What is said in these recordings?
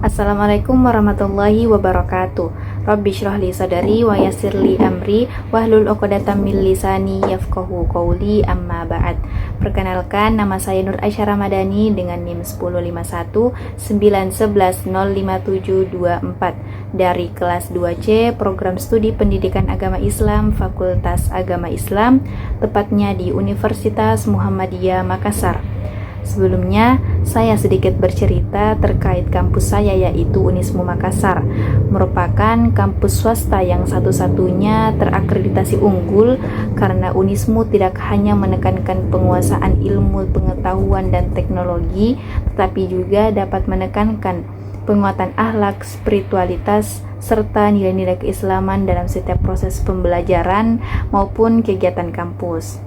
Assalamualaikum warahmatullahi wabarakatuh. Rabbi shrah li sadari wa yassir li amri wahlul 'uqdatam min lisani yafqahu qawli, amma ba'd. Perkenalkan, nama saya Nur Aisyah Ramadhani dengan NIM 105191105724 dari kelas 2C Program Studi Pendidikan Agama Islam Fakultas Agama Islam, tepatnya di Universitas Muhammadiyah Makassar. Sebelumnya, saya sedikit bercerita terkait kampus saya, yaitu Unismu Makassar. Merupakan kampus swasta yang satu-satunya terakreditasi unggul karena Unismu tidak hanya menekankan penguasaan ilmu pengetahuan dan teknologi, tetapi juga dapat menekankan penguatan akhlak, spiritualitas, serta nilai-nilai keislaman dalam setiap proses pembelajaran maupun kegiatan kampus.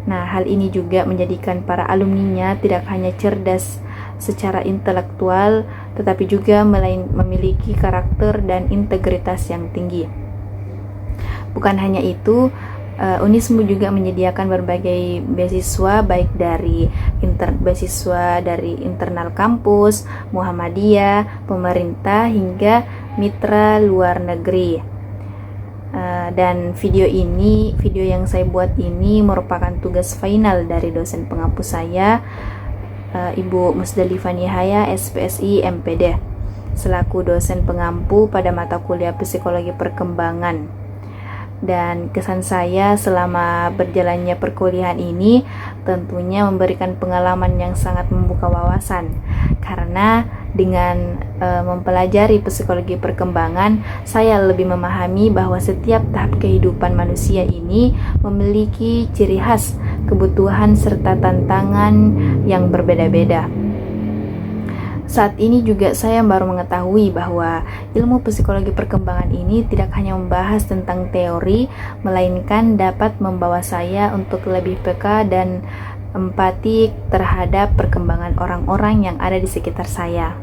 Nah, hal ini juga menjadikan para alumninya tidak hanya cerdas secara intelektual, tetapi juga memiliki karakter dan integritas yang tinggi. Bukan hanya itu, Unismu juga menyediakan berbagai beasiswa, baik dari beasiswa dari internal kampus, Muhammadiyah, pemerintah, hingga mitra luar negeri. Dan video yang saya buat ini merupakan tugas final dari dosen pengampu saya, Ibu Musdalifah Nihaya, SPSI MPD, selaku dosen pengampu pada mata kuliah Psikologi Perkembangan. Dan kesan saya selama berjalannya perkuliahan ini tentunya memberikan pengalaman yang sangat membuka wawasan, karena dengan mempelajari psikologi perkembangan, saya lebih memahami bahwa setiap tahap kehidupan manusia ini memiliki ciri khas, kebutuhan, serta tantangan yang berbeda-beda. Saat ini juga saya baru mengetahui bahwa ilmu psikologi perkembangan ini tidak hanya membahas tentang teori, melainkan dapat membawa saya untuk lebih peka dan empati terhadap perkembangan orang-orang yang ada di sekitar saya.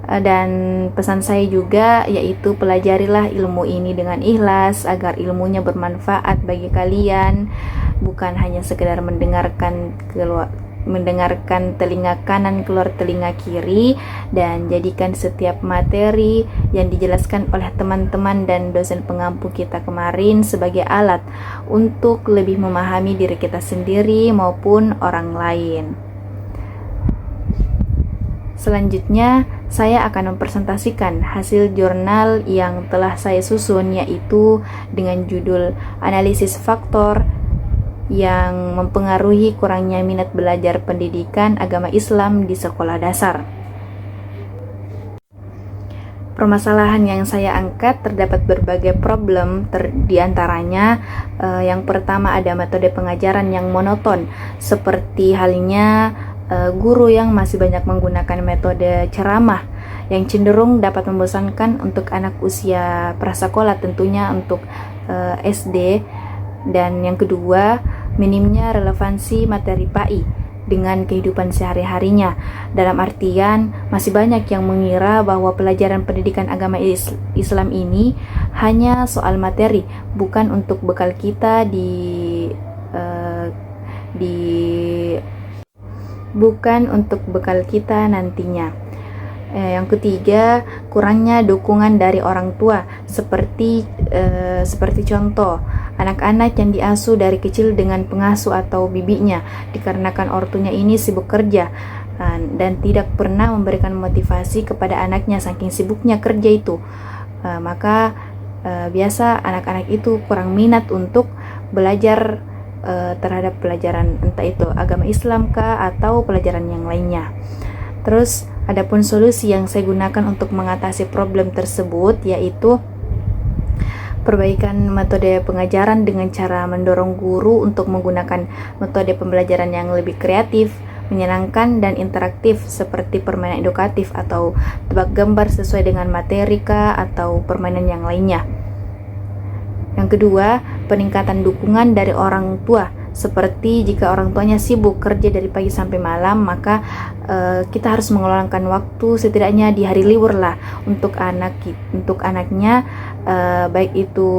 Dan pesan saya juga yaitu pelajarilah ilmu ini dengan ikhlas agar ilmunya bermanfaat bagi kalian, bukan hanya sekedar mendengarkan telinga kanan keluar telinga kiri, dan jadikan setiap materi yang dijelaskan oleh teman-teman dan dosen pengampu kita kemarin sebagai alat untuk lebih memahami diri kita sendiri maupun orang lain. Selanjutnya, saya akan mempresentasikan hasil jurnal yang telah saya susun, yaitu dengan judul Analisis Faktor yang mempengaruhi kurangnya minat belajar pendidikan agama Islam di sekolah dasar. Permasalahan yang saya angkat terdapat berbagai problem, di antaranya yang pertama ada metode pengajaran yang monoton, seperti halnya guru yang masih banyak menggunakan metode ceramah yang cenderung dapat membosankan untuk anak usia prasekolah, tentunya untuk SD. Dan yang kedua, minimnya relevansi materi PAI dengan kehidupan sehari-harinya. Dalam artian, masih banyak yang mengira bahwa pelajaran pendidikan agama Islam ini hanya soal materi, bukan untuk bekal kita bukan untuk bekal kita nantinya. Yang ketiga, kurangnya dukungan dari orang tua, seperti contoh anak-anak yang diasuh dari kecil dengan pengasuh atau bibinya, dikarenakan ortunya ini sibuk kerja dan tidak pernah memberikan motivasi kepada anaknya saking sibuknya kerja itu. Maka biasa anak-anak itu kurang minat untuk belajar terhadap pelajaran, entah itu agama Islam kah atau pelajaran yang lainnya. Terus adapun solusi yang saya gunakan untuk mengatasi problem tersebut, yaitu perbaikan metode pengajaran dengan cara mendorong guru untuk menggunakan metode pembelajaran yang lebih kreatif, menyenangkan, dan interaktif, seperti permainan edukatif atau tebak gambar sesuai dengan materi kah atau permainan yang lainnya. Yang kedua, peningkatan dukungan dari orang tua. Seperti jika orang tuanya sibuk kerja dari pagi sampai malam, maka kita harus mengeluarkan waktu setidaknya di hari libur lah untuk anaknya, baik itu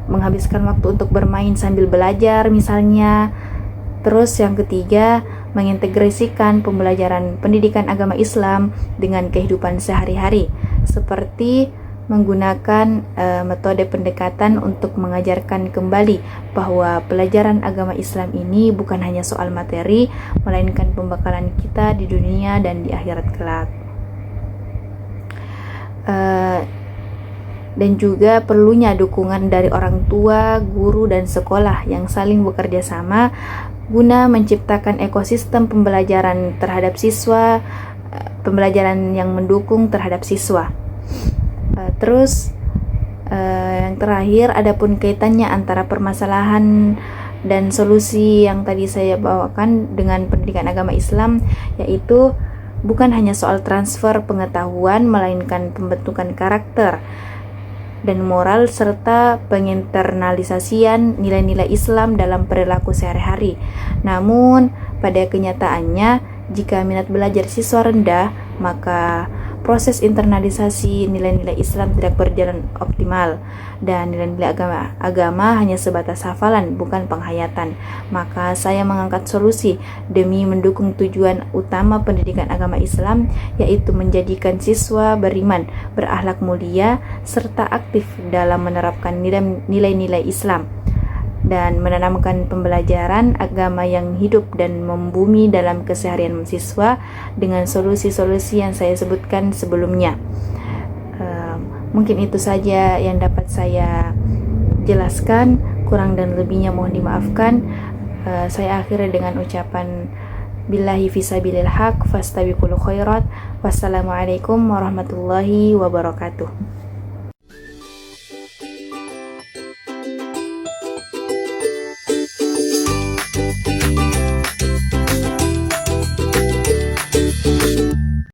menghabiskan waktu untuk bermain sambil belajar misalnya. Terus yang ketiga, mengintegrasikan pembelajaran pendidikan agama Islam dengan kehidupan sehari-hari, seperti menggunakan metode pendekatan untuk mengajarkan kembali bahwa pelajaran agama Islam ini bukan hanya soal materi, melainkan pembekalan kita di dunia dan di akhirat kelak. Dan juga perlunya dukungan dari orang tua, guru, dan sekolah yang saling bekerja sama guna menciptakan ekosistem pembelajaran terhadap siswa, pembelajaran yang mendukung terhadap siswa. Terus yang terakhir, adapun kaitannya antara permasalahan dan solusi yang tadi saya bawakan dengan pendidikan agama Islam, yaitu bukan hanya soal transfer pengetahuan, melainkan pembentukan karakter dan moral serta penginternalisasian nilai-nilai Islam dalam perilaku sehari-hari. Namun, pada kenyataannya, jika minat belajar siswa rendah, maka proses internalisasi nilai-nilai Islam tidak berjalan optimal dan nilai-nilai agama hanya sebatas hafalan, bukan penghayatan. Maka saya mengangkat solusi demi mendukung tujuan utama pendidikan agama Islam, yaitu menjadikan siswa beriman, berakhlak mulia, serta aktif dalam menerapkan nilai-nilai Islam dan menanamkan pembelajaran agama yang hidup dan membumi dalam keseharian siswa dengan solusi-solusi yang saya sebutkan sebelumnya. Mungkin itu saja yang dapat saya jelaskan, kurang dan lebihnya mohon dimaafkan. Saya akhiri dengan ucapan billahi fisabilil haq fastabiqul khairat. Wassalamualaikum warahmatullahi wabarakatuh.